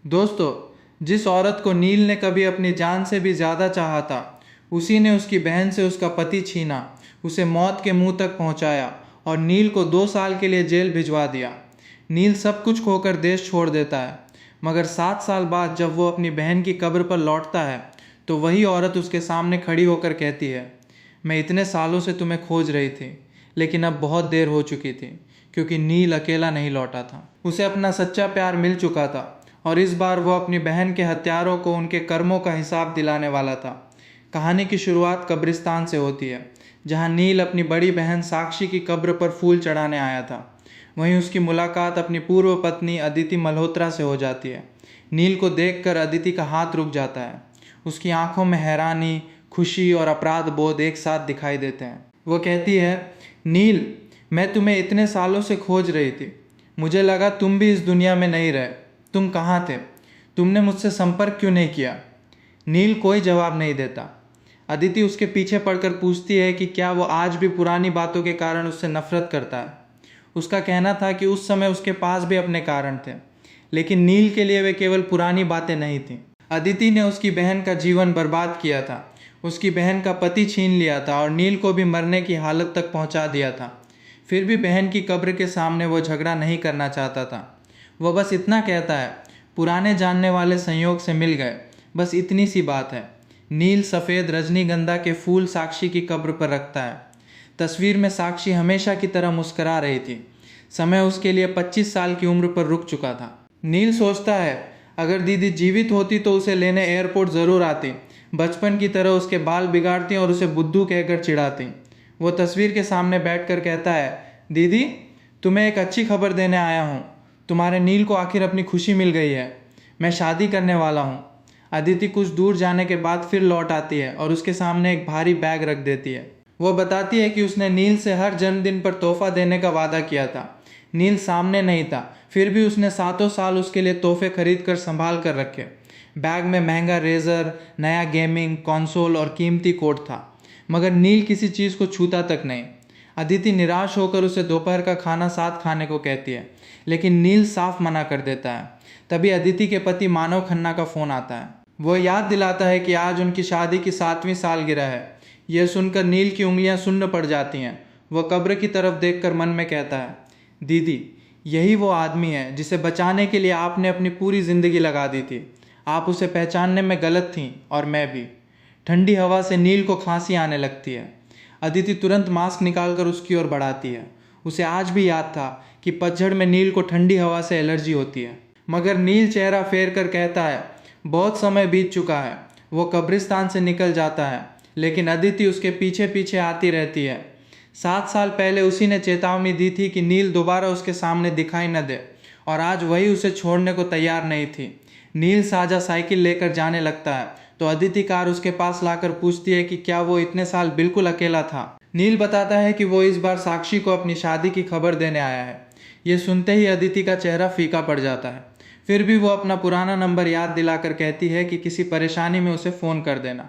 दोस्तों, जिस औरत को नील ने कभी अपनी जान से भी ज़्यादा चाहा था, उसी ने उसकी बहन से उसका पति छीना, उसे मौत के मुंह तक पहुंचाया और नील को 2 साल के लिए जेल भिजवा दिया। नील सब कुछ खोकर देश छोड़ देता है, मगर 7 साल बाद जब वो अपनी बहन की कब्र पर लौटता है तो वही औरत उसके सामने खड़ी होकर कहती है, मैं इतने सालों से तुम्हें खोज रही थी, लेकिन अब बहुत देर हो चुकी थी, क्योंकि नील अकेला नहीं लौटा था। उसे अपना सच्चा प्यार मिल चुका था और इस बार वो अपनी बहन के हत्यारों को उनके कर्मों का हिसाब दिलाने वाला था। कहानी की शुरुआत कब्रिस्तान से होती है, जहां नील अपनी बड़ी बहन साक्षी की कब्र पर फूल चढ़ाने आया था। वहीं उसकी मुलाकात अपनी पूर्व पत्नी अदिति मल्होत्रा से हो जाती है। नील को देखकर अदिति का हाथ रुक जाता है। उसकी आंखों में हैरानी, खुशी और अपराध बोध एक साथ दिखाई देते हैं। वो कहती है, नील, मैं तुम्हें इतने सालों से खोज रही थी। मुझे लगा तुम भी इस दुनिया में नहीं रहे। तुम कहाँ थे? तुमने मुझसे संपर्क क्यों नहीं किया? नील कोई जवाब नहीं देता। अदिति उसके पीछे पड़कर पूछती है कि क्या वो आज भी पुरानी बातों के कारण उससे नफरत करता है। उसका कहना था कि उस समय उसके पास भी अपने कारण थे, लेकिन नील के लिए वे केवल पुरानी बातें नहीं थीं। अदिति ने उसकी बहन का जीवन बर्बाद किया था, उसकी बहन का पति छीन लिया था और नील को भी मरने की हालत तक पहुंचा दिया था। फिर भी बहन की कब्र के सामने वो झगड़ा नहीं करना चाहता था। वो बस इतना कहता है, पुराने जानने वाले संयोग से मिल गए, बस इतनी सी बात है। नील सफ़ेद रजनीगंधा के फूल साक्षी की कब्र पर रखता है। तस्वीर में साक्षी हमेशा की तरह मुस्करा रही थी। समय उसके लिए 25 साल की उम्र पर रुक चुका था। नील सोचता है, अगर दीदी जीवित होती तो उसे लेने एयरपोर्ट ज़रूर आती, बचपन की तरह उसके बाल बिगाड़ती और उसे बुद्धू कहकर चिढ़ाती। वो तस्वीर के सामने बैठकर कहता है, दीदी, तुम्हें एक अच्छी खबर देने आया हूँ। तुम्हारे नील को आखिर अपनी खुशी मिल गई है। मैं शादी करने वाला हूँ। अदिति कुछ दूर जाने के बाद फिर लौट आती है और उसके सामने एक भारी बैग रख देती है। वो बताती है कि उसने नील से हर जन्मदिन पर तोहफा देने का वादा किया था। नील सामने नहीं था, फिर भी उसने सातों साल उसके लिए तोहफे खरीद कर संभाल कर रखे। बैग में महंगा रेज़र, नया गेमिंग कंसोल और कीमती कोट था, मगर नील किसी चीज़ को छूता तक नहीं। अदिति निराश होकर उसे दोपहर का खाना साथ खाने को कहती है, लेकिन नील साफ मना कर देता है। तभी अदिति के पति मानव खन्ना का फ़ोन आता है। वो याद दिलाता है कि आज उनकी शादी की 7वीं सालगिरह है। यह सुनकर नील की उंगलियां सुन्न पड़ जाती हैं। वह कब्र की तरफ देखकर मन में कहता है, दीदी, यही वो आदमी है जिसे बचाने के लिए आपने अपनी पूरी ज़िंदगी लगा दी थी। आप उसे पहचानने में गलत थीं और मैं भी। ठंडी हवा से नील को खांसी आने लगती है। अदिति तुरंत मास्क निकालकर उसकी ओर बढ़ाती है। उसे आज भी याद था कि पतझड़ में नील को ठंडी हवा से एलर्जी होती है। मगर नील चेहरा फेर कर कहता है, बहुत समय बीत चुका है। वो कब्रिस्तान से निकल जाता है, लेकिन अदिति उसके पीछे पीछे आती रहती है। 7 साल पहले उसी ने चेतावनी दी थी कि नील दोबारा उसके सामने दिखाई न दे, और आज वही उसे छोड़ने को तैयार नहीं थी। नील साझा साइकिल लेकर जाने लगता है तो अदिति कार उसके पास लाकर पूछती है कि क्या वो इतने साल बिल्कुल अकेला था। नील बताता है कि वो इस बार साक्षी को अपनी शादी की खबर देने आया है। ये सुनते ही अदिति का चेहरा फीका पड़ जाता है। फिर भी वो अपना पुराना नंबर याद दिलाकर कहती है कि किसी परेशानी में उसे फ़ोन कर देना।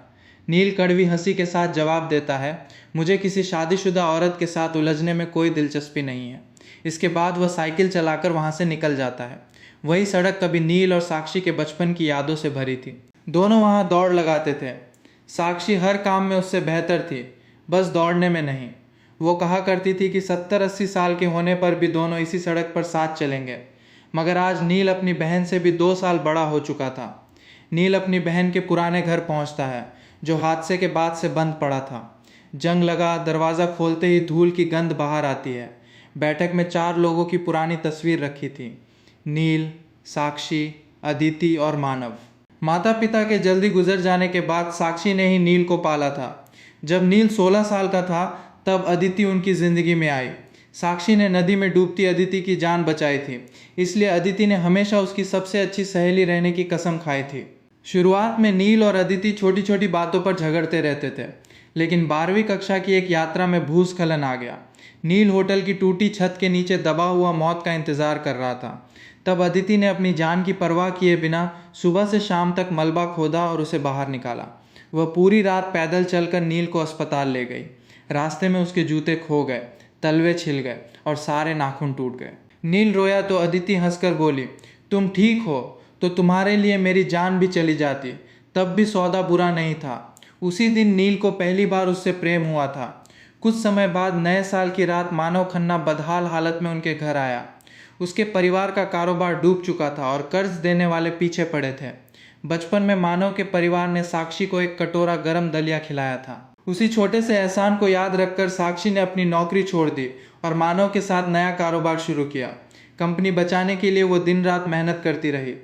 नील कड़वी हंसी के साथ जवाब देता है, मुझे किसी शादीशुदा औरत के साथ उलझने में कोई दिलचस्पी नहीं है। इसके बाद वह साइकिल चलाकर वहाँ से निकल जाता है। वही सड़क कभी नील और साक्षी के बचपन की यादों से भरी थी। दोनों वहाँ दौड़ लगाते थे। साक्षी हर काम में उससे बेहतर थी, बस दौड़ने में नहीं। वो कहा करती थी कि 70-80 साल के होने पर भी दोनों इसी सड़क पर साथ चलेंगे। मगर आज नील अपनी बहन से भी 2 साल बड़ा हो चुका था। नील अपनी बहन के पुराने घर पहुंचता है, जो हादसे के बाद से बंद पड़ा था। जंग लगा, दरवाज़ा खोलते ही धूल की गंध बाहर आती है। बैठक में 4 लोगों की पुरानी तस्वीर रखी थी, नील, साक्षी, अदिति और मानव। माता पिता के जल्दी गुजर जाने के बाद साक्षी ने ही नील को पाला था। जब नील 16 साल का था तब अदिति उनकी ज़िंदगी में आई। साक्षी ने नदी में डूबती अदिति की जान बचाई थी, इसलिए अदिति ने हमेशा उसकी सबसे अच्छी सहेली रहने की कसम खाई थी। शुरुआत में नील और अदिति छोटी छोटी बातों पर झगड़ते रहते थे, लेकिन 12वीं कक्षा की एक यात्रा में भूस्खलन आ गया। नील होटल की टूटी छत के नीचे दबा हुआ मौत का इंतज़ार कर रहा था। तब अदिति ने अपनी जान की परवाह किए बिना सुबह से शाम तक मलबा खोदा और उसे बाहर निकाला। वह पूरी रात पैदल चलकर नील को अस्पताल ले गई। रास्ते में उसके जूते खो गए, तलवे छिल गए और सारे नाखून टूट गए। नील रोया तो अदिति हंसकर बोली, तुम ठीक हो, तो तुम्हारे लिए मेरी जान भी चली जाती, तब भी सौदा बुरा नहीं था। उसी दिन नील को पहली बार उससे प्रेम हुआ था। कुछ समय बाद नए साल की रात मानव खन्ना बदहाल हालत में उनके घर आया। उसके परिवार का कारोबार डूब चुका था और कर्ज देने वाले पीछे पड़े थे। बचपन में मानव के परिवार ने साक्षी को एक कटोरा गरम दलिया खिलाया था। उसी छोटे से एहसान को याद रखकर साक्षी ने अपनी नौकरी छोड़ दी और मानव के साथ नया कारोबार शुरू किया। कंपनी बचाने के लिए वो दिन रात मेहनत करती रही।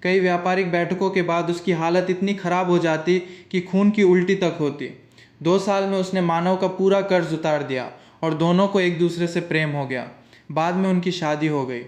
कई व्यापारिक बैठकों के बाद उसकी हालत इतनी खराब हो जाती कि खून की उल्टी तक होती। 2 साल में उसने मानव का पूरा कर्ज उतार दिया और दोनों को एक दूसरे से प्रेम हो गया। बाद में उनकी शादी हो गई।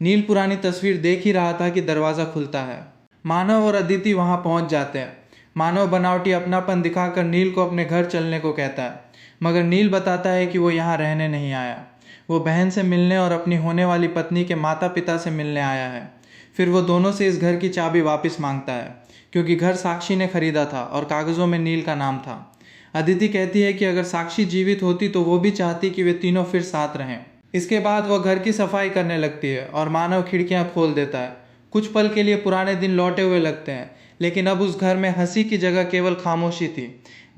नील पुरानी तस्वीर देख ही रहा था कि दरवाज़ा खुलता है। मानव और अदिति वहां पहुंच जाते हैं। मानव बनावटी अपनापन दिखाकर नील को अपने घर चलने को कहता है, मगर नील बताता है कि वो यहाँ रहने नहीं आया। वो बहन से मिलने और अपनी होने वाली पत्नी के माता पिता से मिलने आया है। फिर वो दोनों से इस घर की चाबी वापस मांगता है, क्योंकि घर साक्षी ने खरीदा था और कागज़ों में नील का नाम था। अदिति कहती है कि अगर साक्षी जीवित होती तो वो भी चाहती कि वे तीनों फिर साथ रहें। इसके बाद वह घर की सफाई करने लगती है और मानव खिड़कियां खोल देता है। कुछ पल के लिए पुराने दिन लौटे हुए लगते हैं, लेकिन अब उस घर में हंसी की जगह केवल खामोशी थी।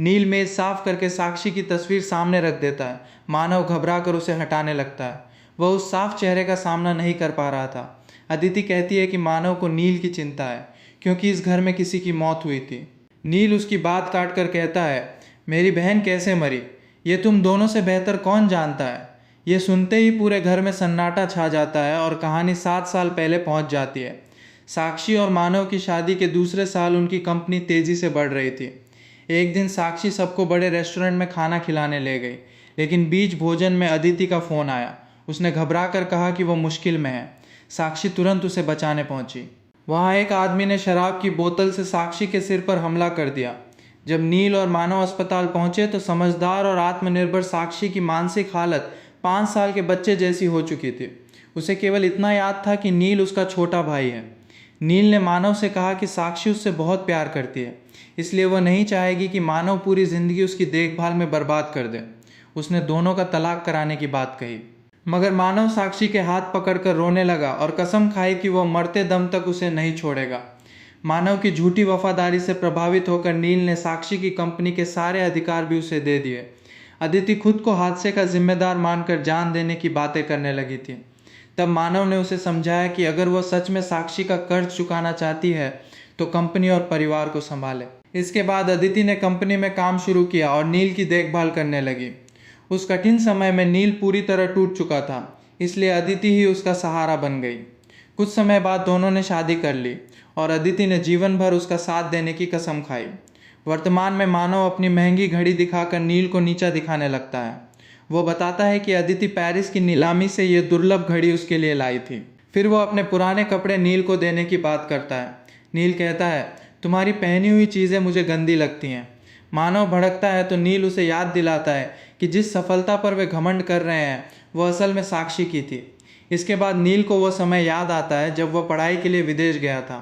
नील मेज साफ करके साक्षी की तस्वीर सामने रख देता है। मानव घबरा कर उसे हटाने लगता है। वह उस साफ चेहरे का सामना नहीं कर पा रहा था। अदिति कहती है कि मानव को नील की चिंता है, क्योंकि इस घर में किसी की मौत हुई थी। नील उसकी बात काट कर कहता है, मेरी बहन कैसे मरी ये तुम दोनों से बेहतर कौन जानता है। ये सुनते ही पूरे घर में सन्नाटा छा जाता है और कहानी 7 साल पहले पहुंच जाती है। साक्षी और मानव की शादी के दूसरे साल उनकी कंपनी तेज़ी से बढ़ रही थी। एक दिन साक्षी सबको बड़े रेस्टोरेंट में खाना खिलाने ले गई, लेकिन बीच भोजन में अदिति का फ़ोन आया। उसने घबरा कर कहा कि वो मुश्किल में है। साक्षी तुरंत उसे बचाने पहुंची। वहाँ एक आदमी ने शराब की बोतल से साक्षी के सिर पर हमला कर दिया। जब नील और मानव अस्पताल पहुंचे तो समझदार और आत्मनिर्भर साक्षी की मानसिक हालत 5 साल के बच्चे जैसी हो चुकी थी। उसे केवल इतना याद था कि नील उसका छोटा भाई है। नील ने मानव से कहा कि साक्षी उससे बहुत प्यार करती है, इसलिए वह नहीं चाहेगी कि मानव पूरी ज़िंदगी उसकी देखभाल में बर्बाद कर दे। उसने दोनों का तलाक कराने की बात कही, मगर मानव साक्षी के हाथ पकड़कर रोने लगा और कसम खाई कि वह मरते दम तक उसे नहीं छोड़ेगा। मानव की झूठी वफादारी से प्रभावित होकर नील ने साक्षी की कंपनी के सारे अधिकार भी उसे दे दिए। अदिति खुद को हादसे का जिम्मेदार मानकर जान देने की बातें करने लगी थी। तब मानव ने उसे समझाया कि अगर वह सच में साक्षी का कर्ज चुकाना चाहती है तो कंपनी और परिवार को संभाले। इसके बाद अदिति ने कंपनी में काम शुरू किया और नील की देखभाल करने लगी। उस कठिन समय में नील पूरी तरह टूट चुका था, इसलिए अदिति ही उसका सहारा बन गई। कुछ समय बाद दोनों ने शादी कर ली और अदिति ने जीवन भर उसका साथ देने की कसम खाई। वर्तमान में मानव अपनी महंगी घड़ी दिखाकर नील को नीचा दिखाने लगता है। वो बताता है कि अदिति पेरिस की नीलामी से ये दुर्लभ घड़ी उसके लिए लाई थी। फिर वो अपने पुराने कपड़े नील को देने की बात करता है। नील कहता है, तुम्हारी पहनी हुई चीज़ें मुझे गंदी लगती हैं। मानव भड़कता है तो नील उसे याद दिलाता है कि जिस सफलता पर वे घमंड कर रहे हैं वह असल में साक्षी की थी। इसके बाद नील को वह समय याद आता है जब वह पढ़ाई के लिए विदेश गया था।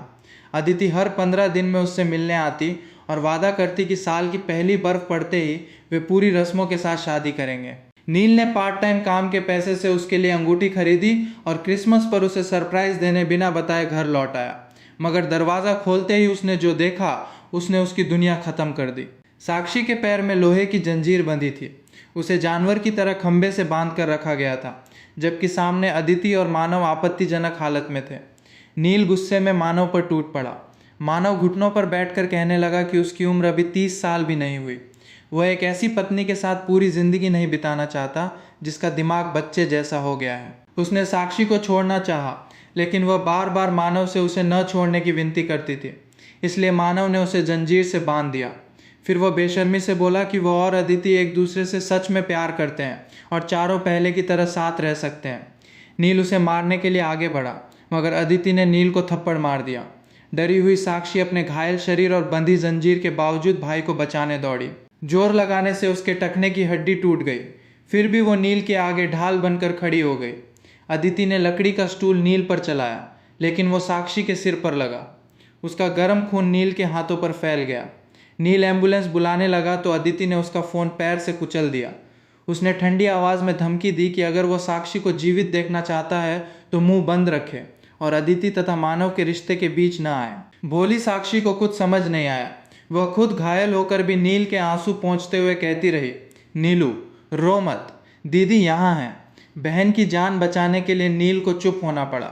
अदिति हर 15 दिन में उससे मिलने आती और वादा करती कि साल की पहली बर्फ पड़ते ही वे पूरी रस्मों के साथ शादी करेंगे। नील ने पार्ट टाइम काम के पैसे से उसके लिए अंगूठी खरीदी और क्रिसमस पर उसे सरप्राइज देने बिना बताए घर लौट आया। मगर दरवाज़ा खोलते ही उसने जो देखा उसने उसकी दुनिया ख़त्म कर दी। साक्षी के पैर में लोहे की जंजीर बंधी थी। उसे जानवर की तरह खंभे से बांध कर रखा गया था, जबकि सामने अदिति और मानव आपत्तिजनक हालत में थे। नील गुस्से में मानव पर टूट पड़ा। मानव घुटनों पर बैठकर कहने लगा कि उसकी उम्र अभी 30 साल भी नहीं हुई। वह एक ऐसी पत्नी के साथ पूरी जिंदगी नहीं बिताना चाहता जिसका दिमाग बच्चे जैसा हो गया है। उसने साक्षी को छोड़ना चाहा, लेकिन वह बार बार मानव से उसे न छोड़ने की विनती करती थी। इसलिए मानव ने उसे जंजीर से बांध दिया। फिर वह बेशर्मी से बोला कि वह और अदिति एक दूसरे से सच में प्यार करते हैं और चारों पहले की तरह साथ रह सकते हैं। नील उसे मारने के लिए आगे बढ़ा, मगर अदिति ने नील को थप्पड़ मार दिया। डरी हुई साक्षी अपने घायल शरीर और बंधी जंजीर के बावजूद भाई को बचाने दौड़ी। जोर लगाने से उसके टखने की हड्डी टूट गई। फिर भी वो नील के आगे ढाल बनकर खड़ी हो गई। अदिति ने लकड़ी का स्टूल नील पर चलाया, लेकिन वो साक्षी के सिर पर लगा। उसका गर्म खून नील के हाथों पर फैल गया। नील एम्बुलेंस बुलाने लगा तो अदिति ने उसका फ़ोन पैर से कुचल दिया। उसने ठंडी आवाज़ में धमकी दी कि अगर वो साक्षी को जीवित देखना चाहता है तो मुंह बंद रखे और अदिति तथा मानव के रिश्ते के बीच न आए। भोली साक्षी को कुछ समझ नहीं आया। वह खुद घायल होकर भी नील के आंसू पोंछते हुए कहती रही, नीलू रो मत, दीदी यहाँ है। बहन की जान बचाने के लिए नील को चुप होना पड़ा।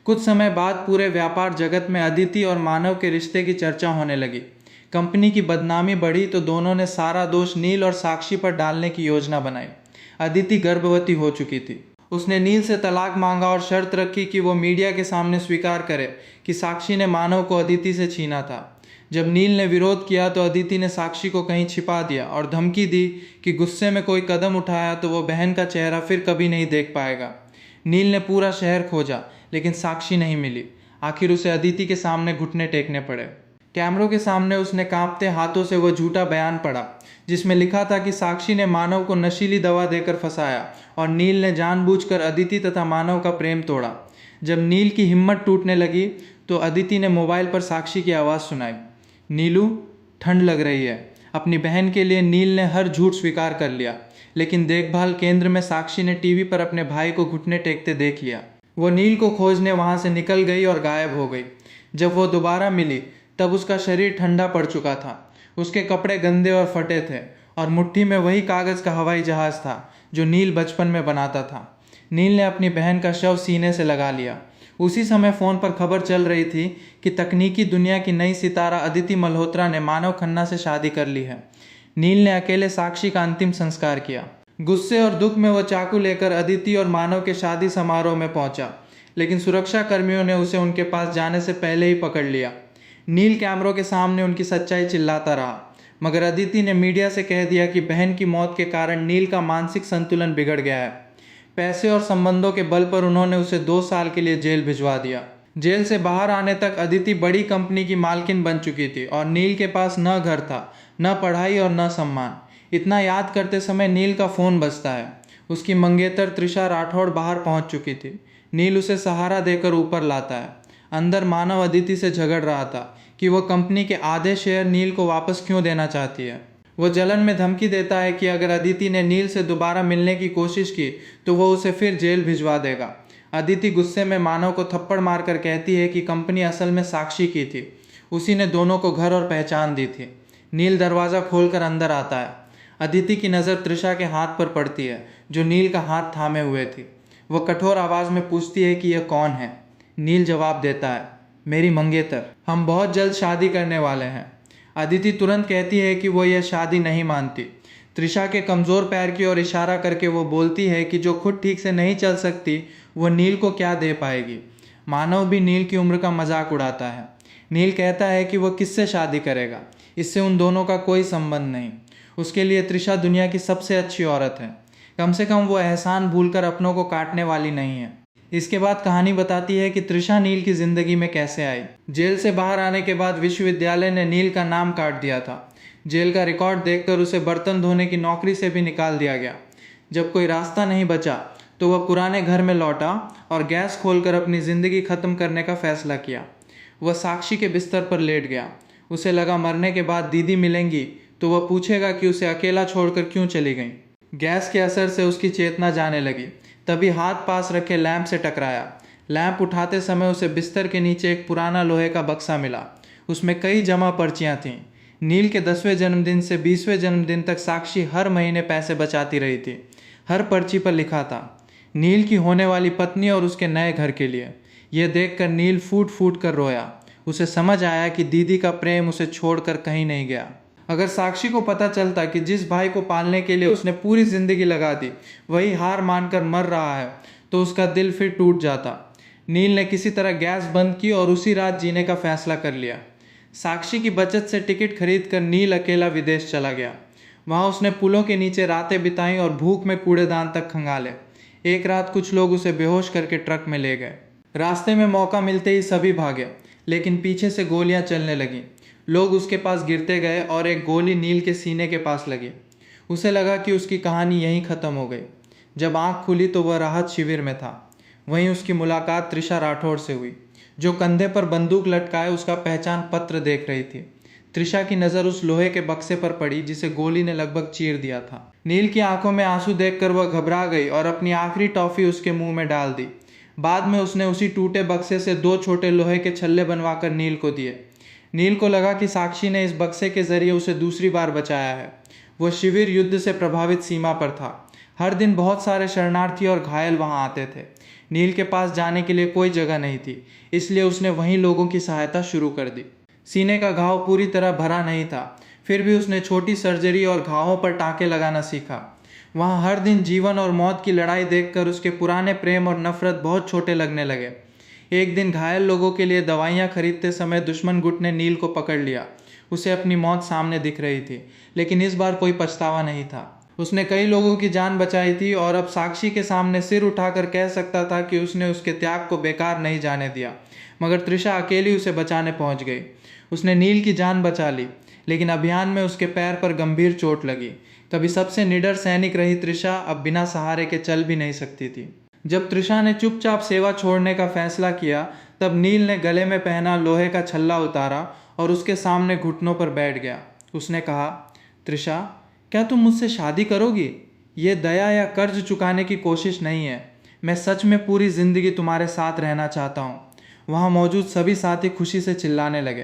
कुछ समय बाद पूरे व्यापार जगत में अदिति और मानव के रिश्ते की चर्चा होने लगी। कंपनी की बदनामी बढ़ी तो दोनों ने सारा दोष नील और साक्षी पर डालने की योजना बनाई। अदिति गर्भवती हो चुकी थी। उसने नील से तलाक मांगा और शर्त रखी कि वो मीडिया के सामने स्वीकार करे कि साक्षी ने मानव को अदिति से छीना था। जब नील ने विरोध किया तो अदिति ने साक्षी को कहीं छिपा दिया और धमकी दी कि गुस्से में कोई कदम उठाया तो वो बहन का चेहरा फिर कभी नहीं देख पाएगा। नील ने पूरा शहर खोजा लेकिन साक्षी नहीं मिली। आखिर उसे अदिति के सामने घुटने टेकने पड़े। कैमरों के सामने उसने कांपते हाथों से वो झूठा बयान पढ़ा जिसमें लिखा था कि साक्षी ने मानव को नशीली दवा देकर फंसाया और नील ने जानबूझकर अदिति तथा मानव का प्रेम तोड़ा। जब नील की हिम्मत टूटने लगी तो अदिति ने मोबाइल पर साक्षी की आवाज़ सुनाई, नीलू ठंड लग रही है। अपनी बहन के लिए नील ने हर झूठ स्वीकार कर लिया, लेकिन देखभाल केंद्र में साक्षी ने टीवी पर अपने भाई को घुटने टेकते देख लिया। वो नील को खोजने वहाँ से निकल गई और गायब हो गई। जब वो दोबारा मिली तब उसका शरीर ठंडा पड़ चुका था। उसके कपड़े गंदे और फटे थे और मुट्ठी में वही कागज़ का हवाई जहाज़ था जो नील बचपन में बनाता था। नील ने अपनी बहन का शव सीने से लगा लिया। उसी समय फ़ोन पर खबर चल रही थी कि तकनीकी दुनिया की नई सितारा अदिति मल्होत्रा ने मानव खन्ना से शादी कर ली है। नील ने अकेले साक्षी का अंतिम संस्कार किया। गुस्से और दुख में वह चाकू लेकर अदिति और मानव के शादी समारोह में पहुंचा, लेकिन सुरक्षा कर्मियों ने उसे उनके पास जाने से पहले ही पकड़ लिया। नील कैमरों के सामने उनकी सच्चाई चिल्लाता रहा, मगर अदिति ने मीडिया से कह दिया कि बहन की मौत के कारण नील का मानसिक संतुलन बिगड़ गया है। पैसे और संबंधों के बल पर उन्होंने उसे 2 साल के लिए जेल भिजवा दिया। जेल से बाहर आने तक अदिति बड़ी कंपनी की मालकिन बन चुकी थी और नील के पास न घर था, न पढ़ाई और न सम्मान। इतना याद करते समय नील का फ़ोन बजता है। उसकी मंगेतर त्रिशा राठौड़ बाहर पहुंच चुकी थी। नील उसे सहारा देकर ऊपर लाता है। अंदर मानव अदिति से झगड़ रहा था कि वह कंपनी के आधे शेयर नील को वापस क्यों देना चाहती है। वो जलन में धमकी देता है कि अगर अदिति ने नील से दोबारा मिलने की कोशिश की तो वह उसे फिर जेल भिजवा देगा। अदिति गुस्से में मानव को थप्पड़ मारकर कहती है कि कंपनी असल में साक्षी की थी, उसी ने दोनों को घर और पहचान दी थी। नील दरवाज़ा खोलकर अंदर आता है। अदिति की नज़र त्रिशा के हाथ पर पड़ती है जो नील का हाथ थामे हुए थी। वह कठोर आवाज़ में पूछती है कि यह कौन है। नील जवाब देता है, मेरी मंगेतर, हम बहुत जल्द शादी करने वाले हैं। अदिति तुरंत कहती है कि वो यह शादी नहीं मानती। त्रिशा के कमज़ोर पैर की ओर इशारा करके वो बोलती है कि जो खुद ठीक से नहीं चल सकती वो नील को क्या दे पाएगी। मानव भी नील की उम्र का मजाक उड़ाता है। नील कहता है कि वह किससे शादी करेगा, इससे उन दोनों का कोई संबंध नहीं। उसके लिए त्रिशा दुनिया की सबसे अच्छी औरत है। कम से कम वो एहसान भूलकर अपनों को काटने वाली नहीं है। इसके बाद कहानी बताती है कि त्रिशा नील की ज़िंदगी में कैसे आई। जेल से बाहर आने के बाद विश्वविद्यालय ने नील का नाम काट दिया था। जेल का रिकॉर्ड देखकर उसे बर्तन धोने की नौकरी से भी निकाल दिया गया। जब कोई रास्ता नहीं बचा तो वह पुराने घर में लौटा और गैस खोलकर अपनी ज़िंदगी ख़त्म करने का फ़ैसला किया। वह साक्षी के बिस्तर पर लेट गया। उसे लगा मरने के बाद दीदी मिलेंगी तो वह पूछेगा कि उसे अकेला छोड़कर क्यों चली गई। गैस के असर से उसकी चेतना जाने लगी। तभी हाथ पास रखे लैंप से टकराया। लैंप उठाते समय उसे बिस्तर के नीचे एक पुराना लोहे का बक्सा मिला। उसमें कई जमा पर्चियाँ थीं। नील के 10वें जन्मदिन से 20वें जन्मदिन तक साक्षी हर महीने पैसे बचाती रही थी। हर पर्ची पर लिखा था, नील की होने वाली पत्नी और उसके नए घर के लिए। यह देखकर नील फूट फूट कर रोया। उसे समझ आया कि दीदी का प्रेम उसे छोड़कर कहीं नहीं गया। अगर साक्षी को पता चलता कि जिस भाई को पालने के लिए उसने पूरी ज़िंदगी लगा दी वही हार मानकर मर रहा है तो उसका दिल फिर टूट जाता। नील ने किसी तरह गैस बंद की और उसी रात जीने का फैसला कर लिया। साक्षी की बचत से टिकट खरीद कर नील अकेला विदेश चला गया। वहाँ उसने पुलों के नीचे रातें बिताईं और भूख में कूड़ेदान तक खंगाले। एक रात कुछ लोग उसे बेहोश करके ट्रक में ले गए। रास्ते में मौका मिलते ही सभी भागे, लेकिन पीछे से गोलियां चलने लगीं। लोग उसके पास गिरते गए और एक गोली नील के सीने के पास लगी। उसे लगा कि उसकी कहानी यहीं ख़त्म हो गई। जब आंख खुली तो वह राहत शिविर में था। वहीं उसकी मुलाकात त्रिशा राठौड़ से हुई, जो कंधे पर बंदूक लटकाए उसका पहचान पत्र देख रही थी। त्रिशा की नज़र उस लोहे के बक्से पर पड़ी जिसे गोली ने लगभग चीर दिया था। नील की आंखों में आंसू देखकर वह घबरा गई और अपनी आखिरी टॉफ़ी उसके मुंह में डाल दी। बाद में उसने उसी टूटे बक्से से 2 छोटे लोहे के छल्ले बनवाकर नील को दिए। नील को लगा कि साक्षी ने इस बक्से के जरिए उसे दूसरी बार बचाया है। वो शिविर युद्ध से प्रभावित सीमा पर था। हर दिन बहुत सारे शरणार्थी और घायल वहां आते थे। नील के पास जाने के लिए कोई जगह नहीं थी, इसलिए उसने वहीं लोगों की सहायता शुरू कर दी। सीने का घाव पूरी तरह भरा नहीं था, फिर भी उसने छोटी सर्जरी और घावों पर टाँके लगाना सीखा। वहाँ हर दिन जीवन और मौत की लड़ाई देखकर उसके पुराने प्रेम और नफरत बहुत छोटे लगने लगे। एक दिन घायल लोगों के लिए दवाइयाँ खरीदते समय दुश्मन गुट ने नील को पकड़ लिया। उसे अपनी मौत सामने दिख रही थी, लेकिन इस बार कोई पछतावा नहीं था। उसने कई लोगों की जान बचाई थी और अब साक्षी के सामने सिर उठाकर कह सकता था कि उसने उसके त्याग को बेकार नहीं जाने दिया। मगर तृषा अकेली उसे बचाने पहुंच गई। उसने नील की जान बचा ली, लेकिन अभियान में उसके पैर पर गंभीर चोट लगी। कभी सबसे निडर सैनिक रही तृषा अब बिना सहारे के चल भी नहीं सकती थी। जब तृषा ने चुपचाप सेवा छोड़ने का फैसला किया, तब नील ने गले में पहना लोहे का छल्ला उतारा और उसके सामने घुटनों पर बैठ गया। उसने कहा, तृषा, क्या तुम मुझसे शादी करोगी? ये दया या कर्ज चुकाने की कोशिश नहीं है। मैं सच में पूरी जिंदगी तुम्हारे साथ रहना चाहता हूँ। वहाँ मौजूद सभी साथी खुशी से चिल्लाने लगे।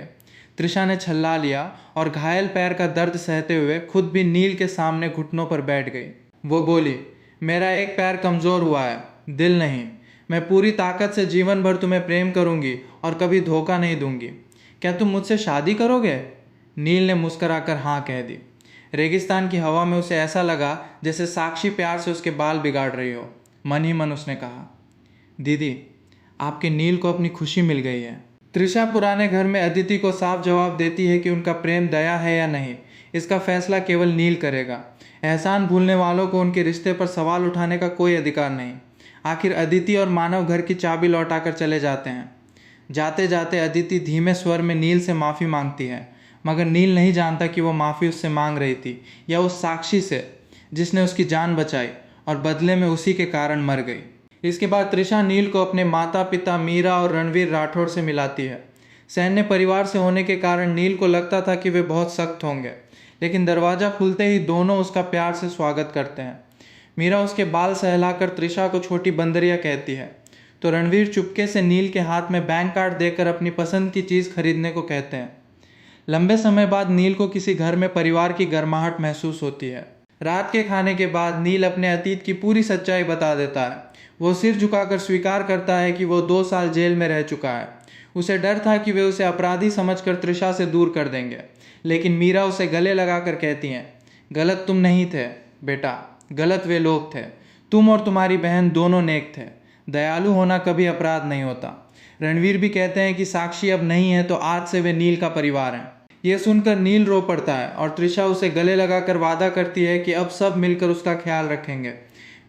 तृषा ने छल्ला लिया और घायल पैर का दर्द सहते हुए खुद भी नील के सामने घुटनों पर बैठ गई। वो बोली, मेरा एक पैर कमज़ोर हुआ है, दिल नहीं। मैं पूरी ताकत से जीवन भर तुम्हें प्रेम करूंगी और कभी धोखा नहीं दूंगी। क्या तुम मुझसे शादी करोगे? नील ने मुस्कराकर हाँ कह दी। रेगिस्तान की हवा में उसे ऐसा लगा जैसे साक्षी प्यार से उसके बाल बिगाड़ रही हो। मन ही मन उसने कहा, दीदी, आपके नील को अपनी खुशी मिल गई है। तृषा पुराने घर में अदिति को साफ जवाब देती है कि उनका प्रेम दया है या नहीं, इसका फैसला केवल नील करेगा। एहसान भूलने वालों को उनके रिश्ते पर सवाल उठाने का कोई अधिकार नहीं। आखिर अदिति और मानव घर की चाबी लौटाकर चले जाते हैं। जाते जाते अदिति धीमे स्वर में नील से माफ़ी मांगती है, मगर नील नहीं जानता कि वो माफ़ी उससे मांग रही थी या उस साक्षी से जिसने उसकी जान बचाई और बदले में उसी के कारण मर गई। इसके बाद तृषा नील को अपने माता पिता मीरा और रणवीर राठौड़ से मिलाती है। सैन्य परिवार से होने के कारण नील को लगता था कि वे बहुत सख्त होंगे, लेकिन दरवाज़ा खुलते ही दोनों उसका प्यार से स्वागत करते हैं। मीरा उसके बाल सहलाकर तृषा को छोटी बंदरिया कहती है, तो रणवीर चुपके से नील के हाथ में बैंक कार्ड देकर अपनी पसंद की चीज़ खरीदने को कहते हैं। लंबे समय बाद नील को किसी घर में परिवार की गर्माहट महसूस होती है। रात के खाने के बाद नील अपने अतीत की पूरी सच्चाई बता देता है। वो सिर झुकाकर स्वीकार करता है कि वो 2 साल जेल में रह चुका है। उसे डर था कि वे उसे अपराधी समझकर तृषा से दूर कर देंगे, लेकिन मीरा उसे गले लगाकर कहती हैं, गलत तुम नहीं थे बेटा, गलत वे लोग थे। तुम और तुम्हारी बहन दोनों नेक थे। दयालु होना कभी अपराध नहीं होता। रणवीर भी कहते हैं कि साक्षी अब नहीं है तो आज से वे नील का परिवार हैं। ये सुनकर नील रो पड़ता है और तृषा उसे गले लगाकर वादा करती है कि अब सब मिलकर उसका ख्याल रखेंगे।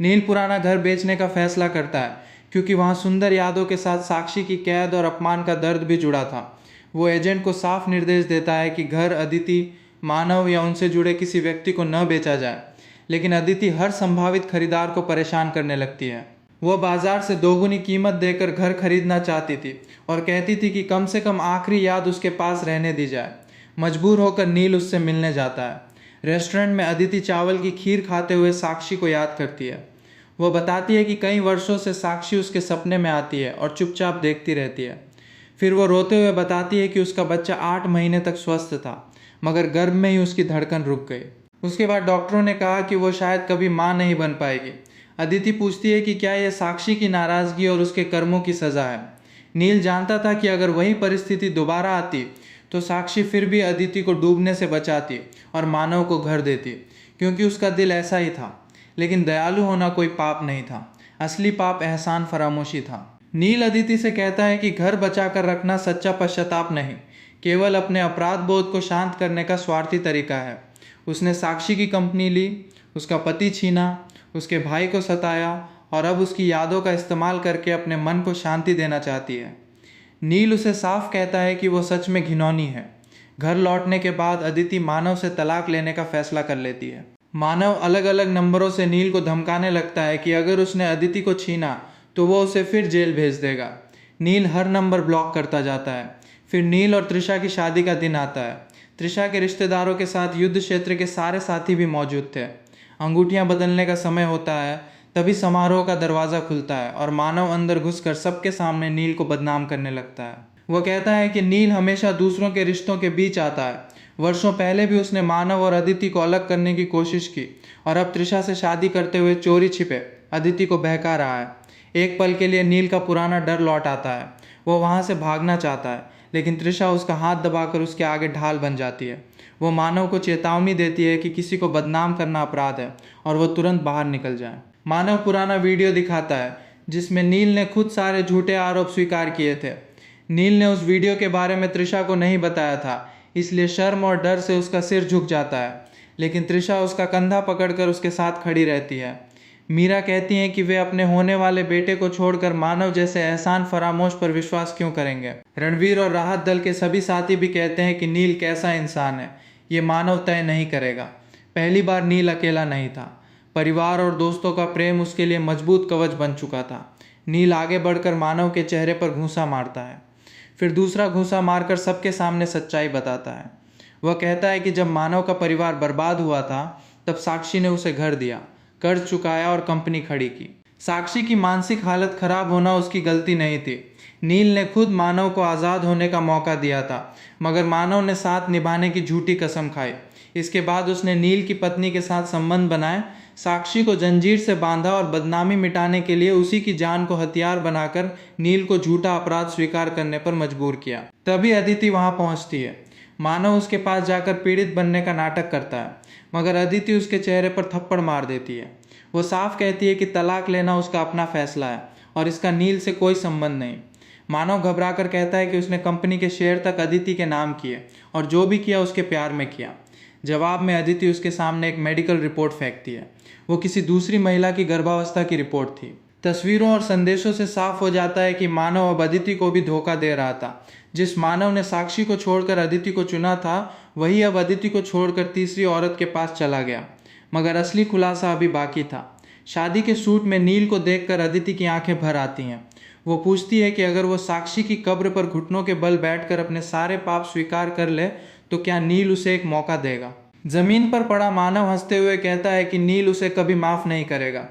नील पुराना घर बेचने का फैसला करता है, क्योंकि वहाँ सुंदर यादों के साथ साक्षी की कैद और अपमान का दर्द भी जुड़ा था। वो एजेंट को साफ निर्देश देता है कि घर अदिति, मानव या उनसे जुड़े किसी व्यक्ति को न बेचा जाए, लेकिन अदिति हर संभावित खरीदार को परेशान करने लगती है। वह बाजार से दोगुनी कीमत देकर घर खरीदना चाहती थी और कहती थी कि कम से कम आखिरी याद उसके पास रहने दी जाए। मजबूर होकर नील उससे मिलने जाता है। रेस्टोरेंट में अदिति चावल की खीर खाते हुए साक्षी को याद करती है। वह बताती है कि कई वर्षों से साक्षी उसके सपने में आती है और चुपचाप देखती रहती है। फिर वो रोते हुए बताती है कि उसका बच्चा 8 महीने तक स्वस्थ था, मगर गर्भ में ही उसकी धड़कन रुक गई। उसके बाद डॉक्टरों ने कहा कि वो शायद कभी माँ नहीं बन पाएगी। अदिति पूछती है कि क्या यह साक्षी की नाराज़गी और उसके कर्मों की सज़ा है। नील जानता था कि अगर वही परिस्थिति दोबारा आती तो साक्षी फिर भी अदिति को डूबने से बचाती और मानव को घर देती, क्योंकि उसका दिल ऐसा ही था। लेकिन दयालु होना कोई पाप नहीं था, असली पाप एहसान फरामोशी था। नील अदिति से कहता है कि घर बचा कर रखना सच्चा पश्चाताप नहीं, केवल अपने अपराध बोध को शांत करने का स्वार्थी तरीका है। उसने साक्षी की कंपनी ली, उसका पति छीना, उसके भाई को सताया और अब उसकी यादों का इस्तेमाल करके अपने मन को शांति देना चाहती है। नील उसे साफ कहता है कि वो सच में घिनौनी है। घर लौटने के बाद अदिति मानव से तलाक लेने का फैसला कर लेती है। मानव अलग अलग नंबरों से नील को धमकाने लगता है कि अगर उसने अदिति को छीना तो वो उसे फिर जेल भेज देगा। नील हर नंबर ब्लॉक करता जाता है। फिर नील और तृषा की शादी का दिन आता है। तृषा के रिश्तेदारों के साथ युद्ध क्षेत्र के सारे साथी भी मौजूद थे। अंगूठियां बदलने का समय होता है। तभी समारोह का दरवाज़ा खुलता है और मानव अंदर घुसकर सबके सामने नील को बदनाम करने लगता है। वह कहता है कि नील हमेशा दूसरों के रिश्तों के बीच आता है। वर्षों पहले भी उसने मानव और अदिति को अलग करने की कोशिश की और अब त्रिशा से शादी करते हुए चोरी छिपे अदिति को बहका रहा है। एक पल के लिए नील का पुराना डर लौट आता है। वो वहाँ से भागना चाहता है, लेकिन त्रिशा उसका हाथ दबाकर उसके आगे ढाल बन जाती है। वो मानव को चेतावनी देती है कि किसी को बदनाम करना अपराध है और वो तुरंत बाहर निकल जाए। मानव पुराना वीडियो दिखाता है जिसमें नील ने खुद सारे झूठे आरोप स्वीकार किए थे। नील ने उस वीडियो के बारे में त्रिशा को नहीं बताया था, इसलिए शर्म और डर से उसका सिर झुक जाता है, लेकिन त्रिशा उसका कंधा पकड़कर उसके साथ खड़ी रहती है। मीरा कहती हैं कि वे अपने होने वाले बेटे को छोड़कर मानव जैसे एहसान फरामोश पर विश्वास क्यों करेंगे। रणवीर और राहत दल के सभी साथी भी कहते हैं कि नील कैसा इंसान है ये मानव तय नहीं करेगा। पहली बार नील अकेला नहीं था। परिवार और दोस्तों का प्रेम उसके लिए मजबूत कवच बन चुका था। नील आगे बढ़कर मानव के चेहरे पर घूंसा मारता है, फिर दूसरा घूंसा मारकर सबके सामने सच्चाई बताता है। वह कहता है कि जब मानव का परिवार बर्बाद हुआ था तब साक्षी ने उसे घर दिया, कर्ज चुकाया और कंपनी खड़ी की। साक्षी की मानसिक हालत खराब होना उसकी गलती नहीं थी। नील ने खुद मानव को आज़ाद होने का मौका दिया था, मगर मानव ने साथ निभाने की झूठी कसम खाई। इसके बाद उसने नील की पत्नी के साथ संबंध बनाए, साक्षी को जंजीर से बांधा और बदनामी मिटाने के लिए उसी की जान को हथियार बनाकर नील को झूठा अपराध स्वीकार करने पर मजबूर किया। तभी अदिति वहां पहुंचती है। मानव उसके पास जाकर पीड़ित बनने का नाटक करता है, मगर अदिति उसके चेहरे पर थप्पड़ मार देती है। वो साफ कहती है कि तलाक लेना उसका अपना फैसला है और इसका नील से कोई संबंध नहीं। मानव घबराकर कहता है कि उसने कंपनी के शेयर तक अदिति के नाम किए और जो भी किया उसके प्यार में किया। जवाब में अदिति उसके सामने एक मेडिकल रिपोर्ट फेंकती है। वो किसी दूसरी महिला की गर्भावस्था की रिपोर्ट थी। तस्वीरों और संदेशों से साफ हो जाता है कि मानव अब अदिति को भी धोखा दे रहा था। जिस मानव ने साक्षी को छोड़कर अदिति को चुना था, वही अब अदिति को छोड़कर तीसरी औरत के पास चला गया। मगर असली खुलासा अभी बाकी था। शादी के सूट में नील को देखकर अदिति की आंखें भर आती हैं। वो पूछती है कि अगर वो साक्षी की कब्र पर घुटनों के बल बैठकर अपने सारे पाप स्वीकार कर ले तो क्या नील उसे एक मौका देगा। जमीन पर पड़ा मानव हंसते हुए कहता है कि नील उसे कभी माफ़ नहीं करेगा।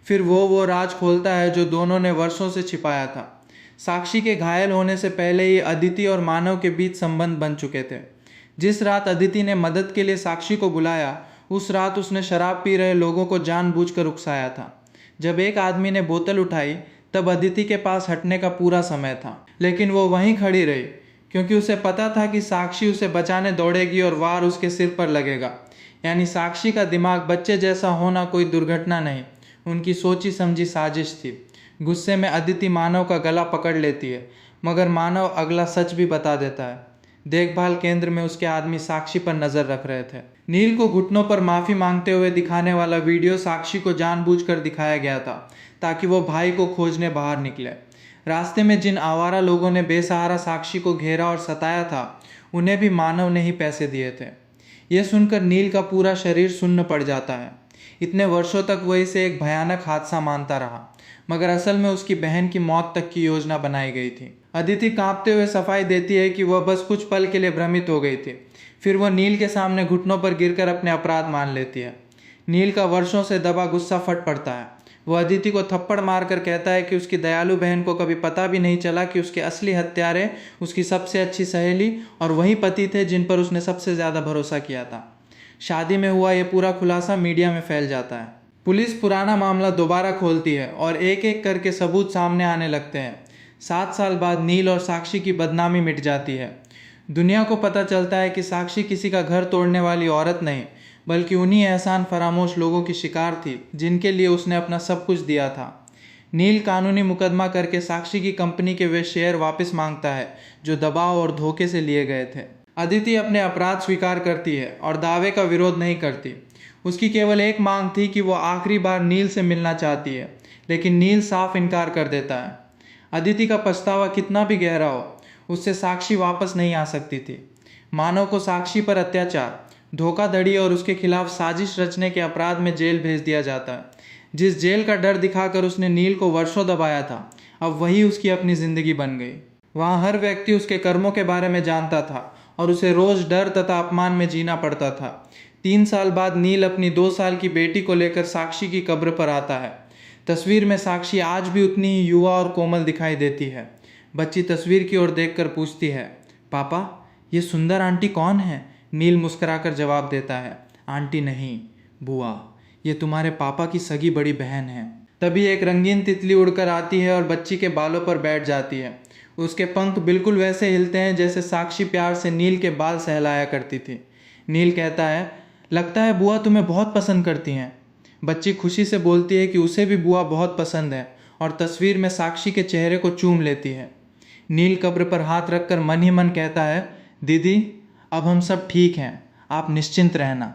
फिर वो राज खोलता है जो दोनों ने वर्षों से छिपाया था। साक्षी के घायल होने से पहले ही अदिति और मानव के बीच संबंध बन चुके थे। जिस रात अदिति ने मदद के लिए साक्षी को बुलाया, उस रात उसने शराब पी रहे लोगों को जानबूझकर उकसाया था। जब एक आदमी ने बोतल उठाई तब अदिति के पास हटने का पूरा समय था, लेकिन वो वहीं खड़ी रही क्योंकि उसे पता था कि साक्षी उसे बचाने दौड़ेगी और वार उसके सिर पर लगेगा। यानी साक्षी का दिमाग बच्चे जैसा होना कोई दुर्घटना नहीं, उनकी सोची समझी साजिश थी। गुस्से में अदिति मानव का गला पकड़ लेती है, मगर मानव अगला सच भी बता देता है। देखभाल केंद्र में उसके आदमी साक्षी पर नजर रख रहे थे। नील को घुटनों पर माफी मांगते हुए दिखाने वाला वीडियो साक्षी को जानबूझकर दिखाया गया था ताकि वो भाई को खोजने बाहर निकले। रास्ते में जिन आवारा लोगों ने बेसहारा साक्षी को घेरा और सताया था, उन्हें भी मानव ने ही पैसे दिए थे। यह सुनकर नील का पूरा शरीर सुन्न पड़ जाता है। इतने वर्षों तक वह इसे एक भयानक हादसा मानता रहा, मगर असल में उसकी बहन की मौत तक की योजना बनाई गई थी। अदिति कांपते हुए सफाई देती है कि वह बस कुछ पल के लिए भ्रमित हो गई थी। फिर वह नील के सामने घुटनों पर गिरकर अपने अपराध मान लेती है। नील का वर्षों से दबा गुस्सा फट पड़ता है। वह अदिति को थप्पड़ मारकर कहता है कि उसकी दयालु बहन को कभी पता भी नहीं चला कि उसके असली हत्यारे उसकी सबसे अच्छी सहेली और वही पति थे जिन पर उसने सबसे ज़्यादा भरोसा किया था। शादी में हुआ यह पूरा खुलासा मीडिया में फैल जाता है। पुलिस पुराना मामला दोबारा खोलती है और एक एक करके सबूत सामने आने लगते हैं। 7 साल बाद नील और साक्षी की बदनामी मिट जाती है। दुनिया को पता चलता है कि साक्षी किसी का घर तोड़ने वाली औरत नहीं, बल्कि उन्हीं एहसान फरामोश लोगों की शिकार थी जिनके लिए उसने अपना सब कुछ दिया था। नील कानूनी मुकदमा करके साक्षी की कंपनी के वे शेयर वापस मांगता है जो दबाव और धोखे से लिए गए थे। अदिति अपने अपराध स्वीकार करती है और दावे का विरोध नहीं करती। उसकी केवल एक मांग थी कि वो आखिरी बार नील से मिलना चाहती है, लेकिन नील साफ इनकार कर देता है। अदिति का पछतावा कितना भी गहरा हो, उससे साक्षी वापस नहीं आ सकती थी। मानव को साक्षी पर अत्याचार, धोखाधड़ी और उसके खिलाफ साजिश रचने के अपराध में जेल भेज दिया जाता है। जिस जेल का डर दिखाकर उसने नील को वर्षों दबाया था, अब वही उसकी अपनी जिंदगी बन गई। वहाँ हर व्यक्ति उसके कर्मों के बारे में जानता था और उसे रोज डर तथा अपमान में जीना पड़ता था। 3 साल बाद नील अपनी 2 साल की बेटी को लेकर साक्षी की कब्र पर आता है। तस्वीर में साक्षी आज भी उतनी ही युवा और कोमल दिखाई देती है। बच्ची तस्वीर की ओर देखकर पूछती है, पापा ये सुंदर आंटी कौन है? नील मुस्कुराकर जवाब देता है, आंटी नहीं बुआ, ये तुम्हारे पापा की सगी बड़ी बहन है। तभी एक रंगीन तितली उड़कर आती है और बच्ची के बालों पर बैठ जाती है। उसके पंख बिल्कुल वैसे हिलते हैं जैसे साक्षी प्यार से नील के बाल सहलाया करती थी। नील कहता है, लगता है बुआ तुम्हें बहुत पसंद करती हैं। बच्ची खुशी से बोलती है कि उसे भी बुआ बहुत पसंद है और तस्वीर में साक्षी के चेहरे को चूम लेती है। नील कब्र पर हाथ रखकर मन ही मन कहता है, दीदी अब हम सब ठीक हैं, आप निश्चिंत रहना।